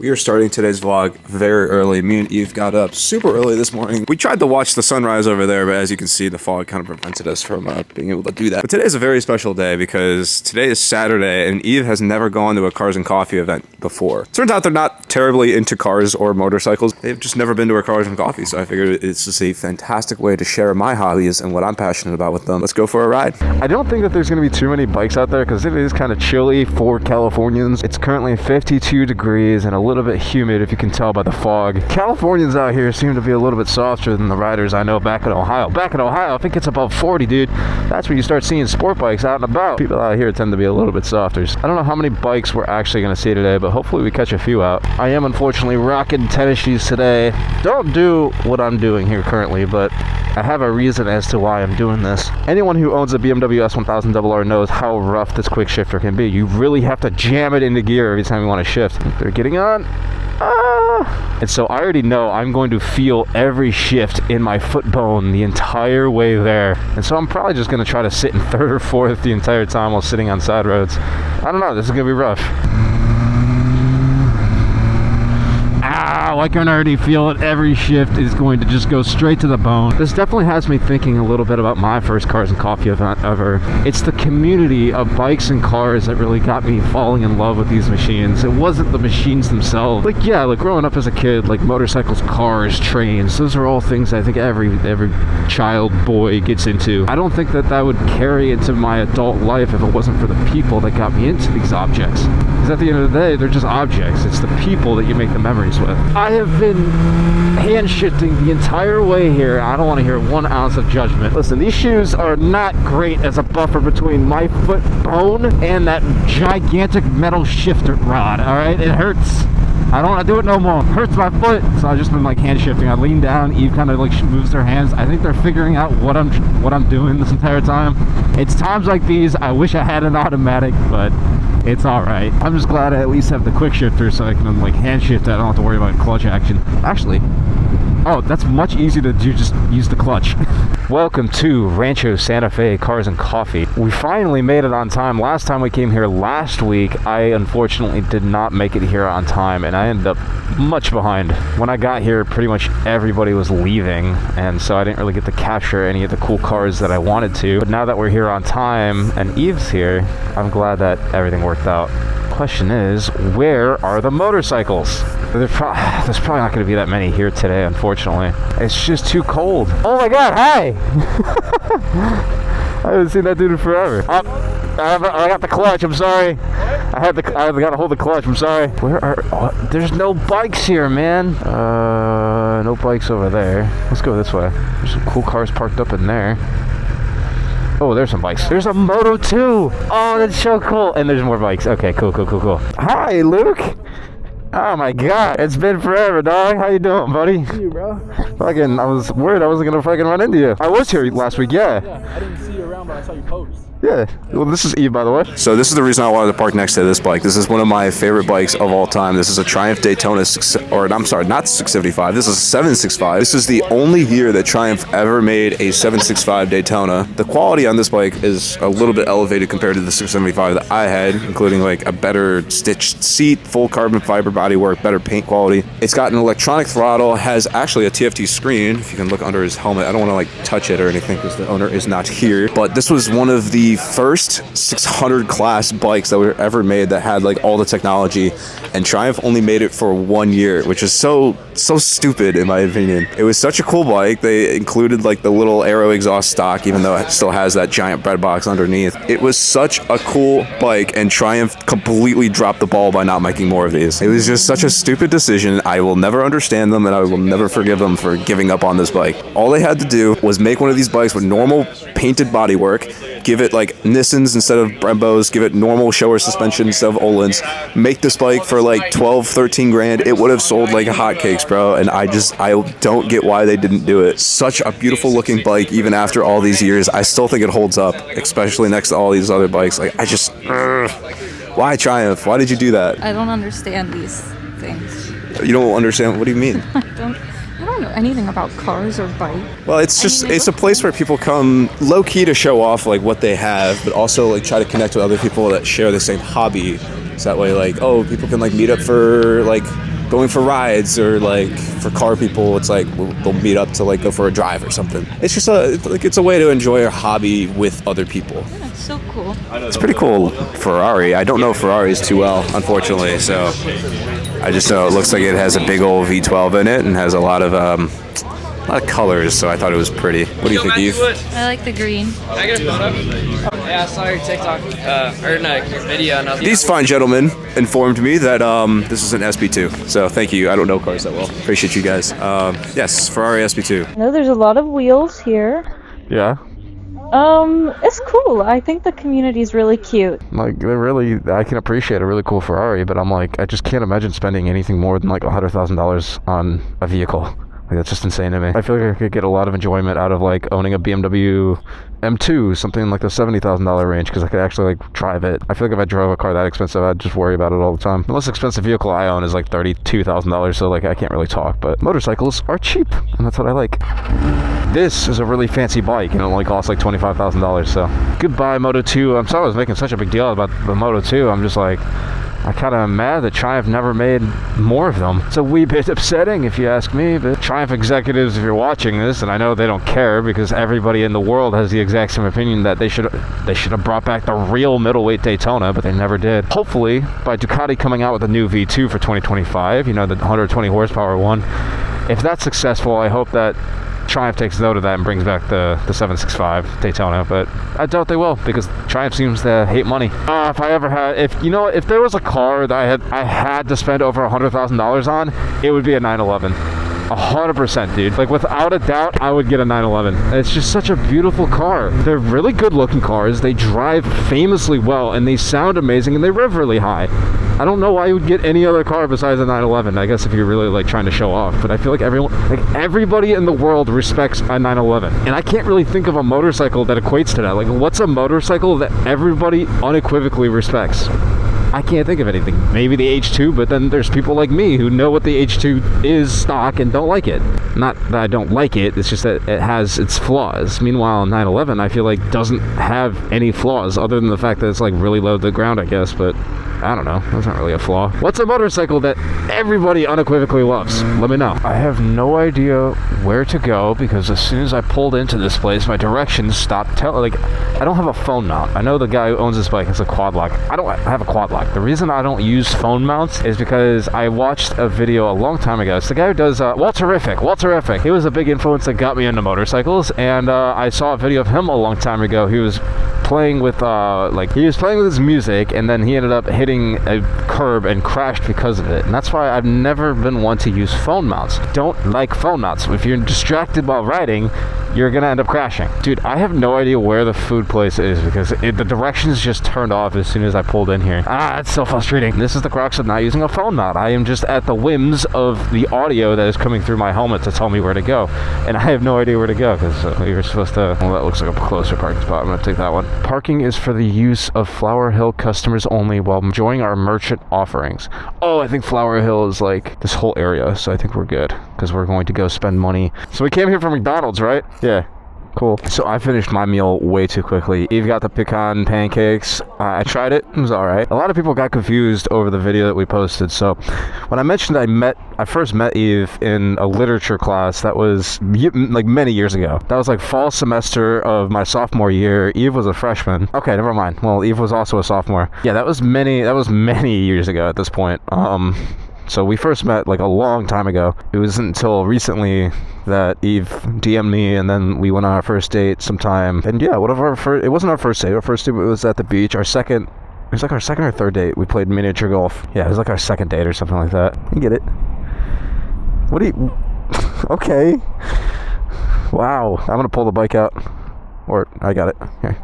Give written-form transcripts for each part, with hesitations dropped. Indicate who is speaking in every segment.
Speaker 1: We are starting today's vlog very early. Me and Eve got up super early this morning. We tried to watch the sunrise over there, but as you can see, the fog kind of prevented us from being able to do that. But today is a very special day because today is Saturday and Eve has never gone to a Cars and Coffee event before. Turns out they're not terribly into cars or motorcycles. They've just never been to a Cars and Coffee, so I figured it's just a fantastic way to share my hobbies and what I'm passionate about with them. Let's go for a ride. I don't think that there's going to be too many bikes out there because it is kind of chilly for Californians. It's currently 52 degrees and a little bit humid, if you can tell by the fog. Californians out here seem to be a little bit softer than the riders I know back in Ohio. Back in Ohio, I think it's above 40, dude. That's where you start seeing sport bikes out and about. People out here tend to be a little bit softer. I don't know how many bikes we're actually going to see today, but hopefully we catch a few out. I am unfortunately rocking tennis shoes today. Don't do what I'm doing here currently, but I have a reason as to why I'm doing this. Anyone who owns a BMW S1000RR knows how rough this quick shifter can be. You really have to jam it into gear every time you want to shift. They're getting on. And so I already know I'm going to feel every shift in my foot bone the entire way there. And so I'm probably just going to try to sit in third or fourth the entire time while sitting on side roads. I don't know, this is going to be rough. Ow, I can already feel it. Every shift is going to just go straight to the bone. This definitely has me thinking a little bit about my first Cars and Coffee event ever. It's the community of bikes and cars that really got me falling in love with these machines. It wasn't the machines themselves. Like, yeah, like growing up as a kid, like motorcycles, cars, trains, those are all things I think every child boy gets into. I don't think that that would carry into my adult life if it wasn't for the people that got me into these objects. Because at the end of the day, they're just objects. It's the people that you make the memories with. I have been hand shifting the entire way here. I don't want to hear 1 ounce of judgment. Listen, these shoes are not great as a buffer between my foot bone and that gigantic metal shifter rod, all right? It hurts. I don't want to do it no more. It hurts my foot. So I've just been like hand shifting. I lean down. Eve kind of like moves her hands. I think they're figuring out what I'm doing this entire time. It's times like these. I wish I had an automatic, but it's all right. I'm just glad I at least have the quick shifter so I can like hand shift it. I don't have to worry about clutch action. Actually, oh, that's much easier to do, just use the clutch. Welcome to Rancho Santa Fe Cars and Coffee. We finally made it on time. Last time we came here last week, I unfortunately did not make it here on time and I ended up much behind. When I got here, pretty much everybody was leaving and so I didn't really get to capture any of the cool cars that I wanted to. But now that we're here on time and Eve's here, I'm glad that everything worked out. Question is, where are the motorcycles? There's probably not going to be that many here today, unfortunately. It's just too cold. Oh my god, hi! I haven't seen that dude in forever. I got the clutch, I'm sorry. I got to hold the clutch, I'm sorry. There's no bikes here, man. No bikes over there. Let's go this way. There's some cool cars parked up in there. Oh, there's some bikes. There's a Moto 2. Oh, that's so cool. And there's more bikes. Okay, cool. Hi, Luke. Oh my god, it's been forever, dog. How you doing, buddy?
Speaker 2: See you, bro.
Speaker 1: Fucking, I was worried I wasn't gonna fucking run into you. I was here last week, yeah.
Speaker 2: Yeah, I didn't see you around, but I saw you post.
Speaker 1: Yeah. Well, this is Eve, by the way. So this is the reason I wanted to park next to this bike. This is one of my favorite bikes of all time. This is a Triumph Daytona, I'm sorry, not 675. This is a 765. This is the only year that Triumph ever made a 765 Daytona. The quality on this bike is a little bit elevated compared to the 675 that I had, including like a better stitched seat, full carbon fiber bodywork, better paint quality. It's got an electronic throttle, has actually a TFT screen. If you can look under his helmet, I don't want to like touch it or anything because the owner is not here. But this was one of the first 600 class bikes that were ever made that had like all the technology, and Triumph only made it for 1 year, which is so stupid in my opinion. It was such a cool bike. They included like the little aero exhaust stock, even though it still has that giant bread box underneath. It was such a cool bike, and Triumph completely dropped the ball by not making more of these. It was just such a stupid decision. I will never understand them, and I will never forgive them for giving up on this bike. All they had to do was make one of these bikes with normal painted bodywork, give it like Nissans instead of Brembos, give it normal shower suspension instead of Öhlins, make this bike for like 12, 13 grand. It would have sold like hotcakes, bro, and I don't get why they didn't do it. Such a beautiful looking bike, even after all these years. I still think it holds up, especially next to all these other bikes. Like, why Triumph? Why did you do that?
Speaker 3: I don't understand these things.
Speaker 1: You don't understand? What do you mean?
Speaker 3: I don't know anything about cars or bikes.
Speaker 1: Well, it's a place where people come low-key to show off like what they have, but also like try to connect with other people that share the same hobby. So that way, like, oh, people can like meet up for like
Speaker 4: going for rides, or like for car people, it's like they'll meet up to like go for a drive or something. It's just it's a way to enjoy a hobby with other people.
Speaker 3: That's so cool.
Speaker 4: It's pretty cool. Ferrari. I don't know Ferraris too well, unfortunately, so I just know it looks like it has a big old V12 in it and has a lot of colors, so I thought it was pretty. What do you think, Eve?
Speaker 3: I like the green.
Speaker 5: Can I get a photo? Yeah, I saw your TikTok, or no, your video. And
Speaker 4: These fine gentlemen informed me that this is an SP2, so thank you. I don't know cars that well. Appreciate you guys. Yes, Ferrari SP2.
Speaker 6: No, there's a lot of wheels here.
Speaker 1: Yeah.
Speaker 6: It's cool. I think the community's really cute.
Speaker 1: Like, they're really, I can appreciate a really cool Ferrari, but I'm like, I just can't imagine spending anything more than like $100,000 on a vehicle. Like, that's just insane to me. I feel like I could get a lot of enjoyment out of like owning a BMW M2, something like the $70,000 range, because I could actually like drive it. I feel like if I drove a car that expensive, I'd just worry about it all the time. The most expensive vehicle I own is like $32,000, so like I can't really talk, but motorcycles are cheap, and that's what I like. This is a really fancy bike, and it only costs like $25,000, so goodbye Moto 2. I'm sorry I was making such a big deal about the Moto 2. I'm just like, I kind of am mad that Triumph never made more of them. It's a wee bit upsetting if you ask me, but Triumph executives, if you're watching this, and I know they don't care because everybody in the world has the exact same opinion that they should have brought back the real middleweight Daytona, but they never did. Hopefully, by Ducati coming out with a new V2 for 2025, you know, the 120 horsepower one, if that's successful, I hope that Triumph takes note of that and brings back the 765 Daytona, but I doubt they will because Triumph seems to hate money. If I ever had, if there was a car that I had to spend over $100,000 on, it would be a 911. 100%, dude. Like, without a doubt, I would get a 911. It's just such a beautiful car. They're really good looking cars. They drive famously well, and they sound amazing, and they rev really high. I don't know why you would get any other car besides a 911. I guess if you're really like trying to show off, but I feel like everybody in the world respects a 911, and I can't really think of a motorcycle that equates to that. Like, what's a motorcycle that everybody unequivocally respects? I can't think of anything. Maybe the H2, but then there's people like me who know what the H2 is stock and don't like it. Not that I don't like it, it's just that it has its flaws. Meanwhile, 911, I feel like doesn't have any flaws other than the fact that it's like really low to the ground, I guess, but I don't know. That's not really a flaw. What's a motorcycle that everybody unequivocally loves? Let me know. I have no idea where to go because as soon as I pulled into this place, my directions stopped telling. Like, I don't have a phone mount. I know the guy who owns this bike has a quad lock. I don't have a quad lock. The reason I don't use phone mounts is because I watched a video a long time ago. It's the guy who does Walterific. He was a big influence that got me into motorcycles, and I saw a video of him a long time ago. He was playing with his music, and then he ended up hitting a curb and crashed because of it. And that's why I've never been one to use phone mounts. Don't like phone mounts. If you're distracted while riding, you're gonna end up crashing. Dude, I have no idea where the food place is because the directions just turned off as soon as I pulled in here. It's so frustrating. This is the crux of not using a phone mount. I am just at the whims of the audio that is coming through my helmet to tell me where to go, and I have no idea where to go because you're supposed to. Well, that looks like a closer parking spot. I'm gonna take that one. Parking is for the use of Flower Hill customers only while enjoying our merchant offerings. Oh, I think Flower Hill is like this whole area, so I think we're good because we're going to go spend money. So we came here from McDonald's, right? Yeah. Cool. So I finished my meal way too quickly. Eve got the pecan pancakes. I tried it. It was alright. A lot of people got confused over the video that we posted. So when I mentioned I first met Eve in a literature class that was like many years ago. That was like fall semester of my sophomore year. Eve was a freshman. Okay, never mind. Well, Eve was also a sophomore. Yeah, that was many years ago at this point. So we first met like a long time ago. It wasn't until recently that Eve DM'd me, and then we went on our first date sometime. And yeah, it wasn't our first date. Our first date was at the beach. It was like our second or third date. We played miniature golf. Yeah, it was like our second date or something like that. You get it? What do you... Okay. Wow. I'm gonna pull the bike out. Or, I got it. Here.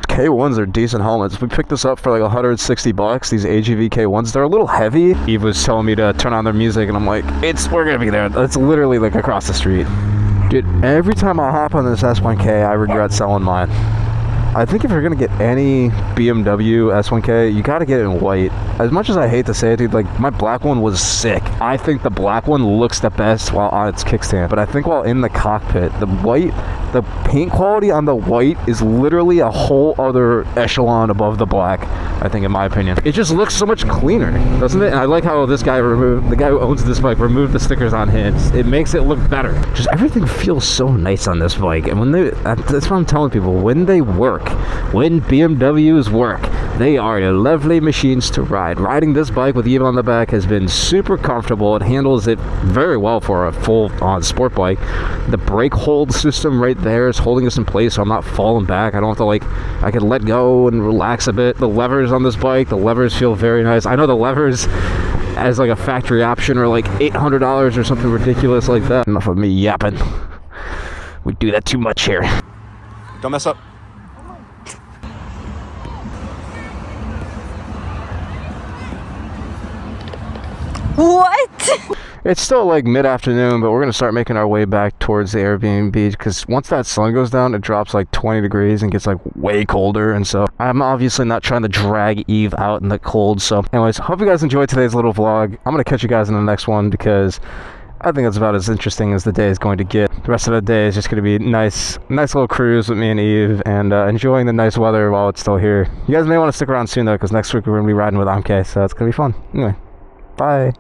Speaker 1: K1s are decent helmets. We picked this up for like $160. These AGV K1s, they're a little heavy. Eve was telling me to turn on their music, and I'm like, we're gonna be there. It's literally like across the street. Dude, every time I hop on this S1K, I regret selling mine. I think if you're gonna get any BMW S1K, you gotta get it in white. As much as I hate to say it, dude, like my black one was sick. I think the black one looks the best while on its kickstand, but I think while in the cockpit, the white The paint quality on the white is literally a whole other echelon above the black, I think, in my opinion. It just looks so much cleaner, doesn't it? And I like how this guy the guy who owns this bike removed the stickers on his. It makes it look better. Just everything feels so nice on this bike. And when that's what I'm telling people, when they work, when BMWs work, they are lovely machines to ride. Riding this bike with even on the back has been super comfortable. It handles it very well for a full-on sport bike. The brake hold system right there is holding us in place so I'm not falling back. I don't have to, like, I can let go and relax a bit. The levers on this bike, the levers feel very nice. I know the levers as like a factory option are like $800 or something ridiculous like that. Enough of me yapping. We do that too much here.
Speaker 4: Don't mess up.
Speaker 3: What?
Speaker 1: It's still like mid-afternoon, but we're going to start making our way back towards the Airbnb because once that sun goes down, it drops like 20 degrees and gets like way colder. And so I'm obviously not trying to drag Eve out in the cold. So anyways, hope you guys enjoyed today's little vlog. I'm going to catch you guys in the next one because I think it's about as interesting as the day is going to get. The rest of the day is just going to be nice little cruise with me and Eve and enjoying the nice weather while it's still here. You guys may want to stick around soon though because next week we're going to be riding with Amke, so it's going to be fun. Anyway, bye.